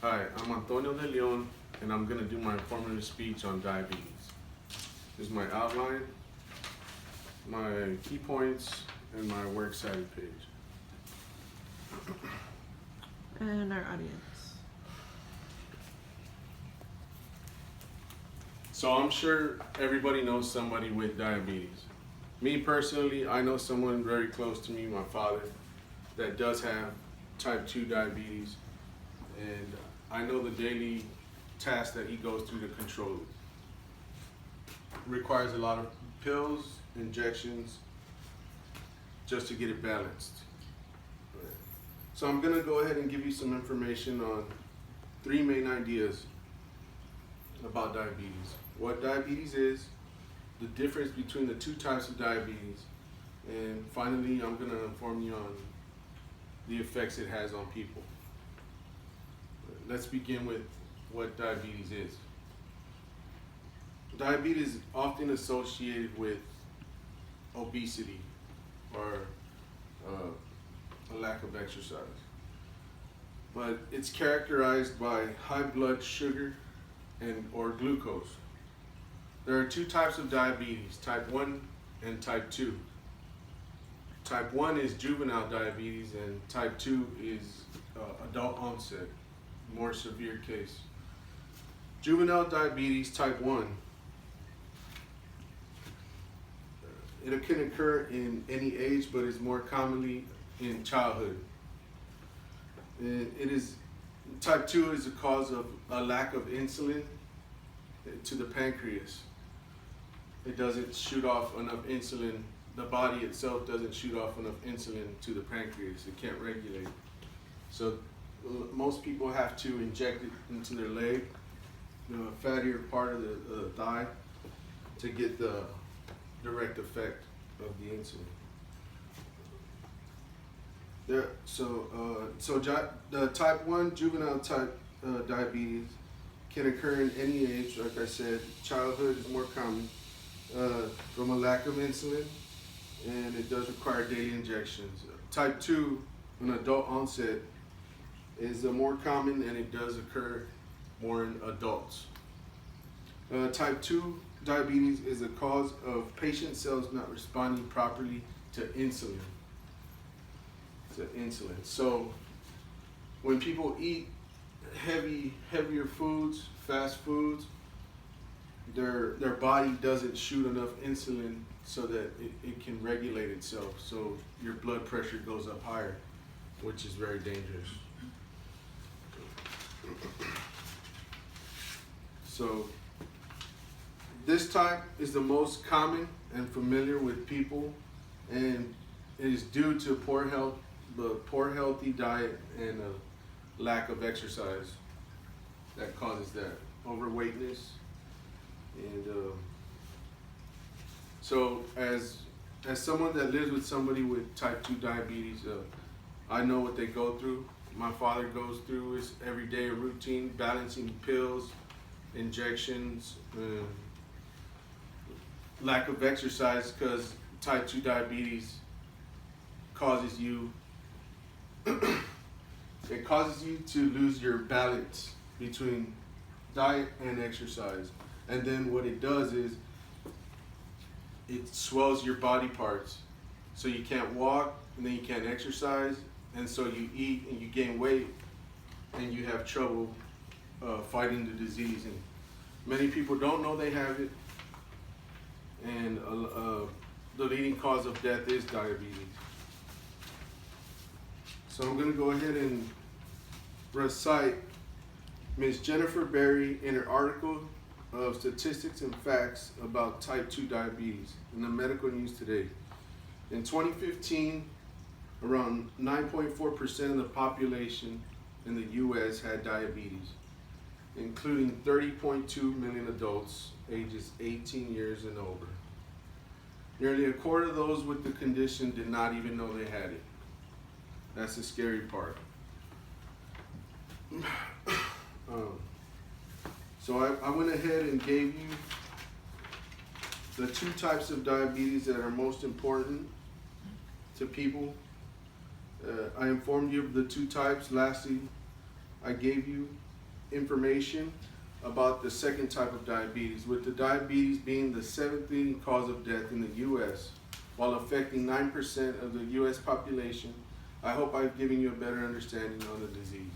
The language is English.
Hi, I'm Antonio DeLeon, and I'm going to do my informative speech on diabetes. This is my outline, my key points, and my works cited page. And our audience. So I'm sure everybody knows somebody with diabetes. Me personally, I know someone very close to me, my father, that does have type 2 diabetes, and I know the daily task that he goes through to control it. Requires a lot of pills, injections, just to get it balanced. So I'm gonna go ahead and give you some information on 3 main ideas about diabetes. What diabetes is, the difference between the 2 types of diabetes, and finally I'm gonna inform you on the effects it has on people. Let's begin with what diabetes is. Diabetes is often associated with obesity or a lack of exercise. But it's characterized by high blood sugar or glucose. There are 2 types of diabetes, type 1 and type 2. Type 1 is juvenile diabetes and type 2 is adult onset, more severe case. Juvenile diabetes type 1, it can occur in any age, but is more commonly in childhood. Type 2 is a cause of a lack of insulin to the pancreas. It doesn't shoot off enough insulin. The body itself doesn't shoot off enough insulin to the pancreas. It can't regulate. So most people have to inject it into their leg, the fattier part of the thigh, to get the direct effect of the insulin. The type 1 juvenile type diabetes can occur in any age. Like I said, childhood is more common from a lack of insulin, and it does require daily injections. Type 2, an adult onset, is more common, and it does occur more in adults. Type 2 diabetes is a cause of patient cells not responding properly to insulin. So when people eat heavier foods, fast foods, their body doesn't shoot enough insulin so that it can regulate itself. So your blood pressure goes up higher, which is very dangerous. So this type is the most common and familiar with people, and it is due to poor healthy diet and a lack of exercise that causes that overweightness. And so as someone that lives with somebody with type 2 diabetes, I know what they go through. My father goes through his everyday routine, balancing pills, injections, lack of exercise, because type 2 diabetes causes you it causes you to lose your balance between diet and exercise. And then what it does is it swells your body parts, so you can't walk, and then you can't exercise, and so you eat and you gain weight, and you have trouble fighting the disease. And many people don't know they have it, and the leading cause of death is diabetes. So I'm going to go ahead and recite Ms. Jennifer Berry in her article of Statistics and Facts about type 2 diabetes in the medical news today. In 2015, around 9.4% of the population in the U.S. had diabetes, including 30.2 million adults ages 18 years and over. Nearly a quarter of those with the condition did not even know they had it. That's the scary part. So I went ahead and gave you the 2 types of diabetes that are most important to people. I informed you of the 2 types. Lastly, I gave you information about the second type of diabetes, with the diabetes being the seventh leading cause of death in the U.S., while affecting 9% of the U.S. population. I hope I've given you a better understanding of the disease.